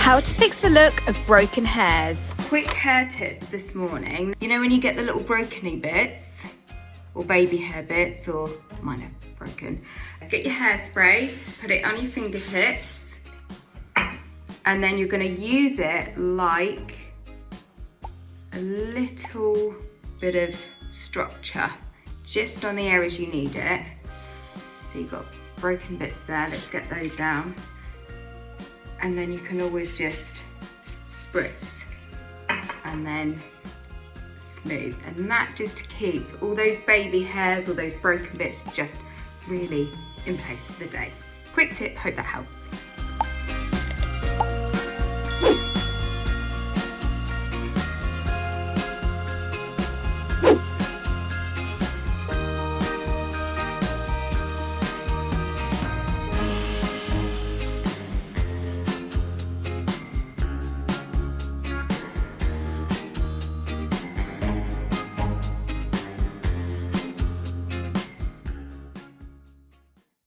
How to fix the look of broken hairs. Quick hair tip this morning. You know when you get the little brokeny bits, or baby hair bits, or mine are broken. Get your hairspray, put it on your fingertips, and then you're gonna use it like a little bit of structure, just on the areas you need it. So you've got broken bits there, let's get those down. And then you can always just spritz and then smooth. And that just keeps all those baby hairs or those broken bits just really in place for the day. Quick tip, hope that helps.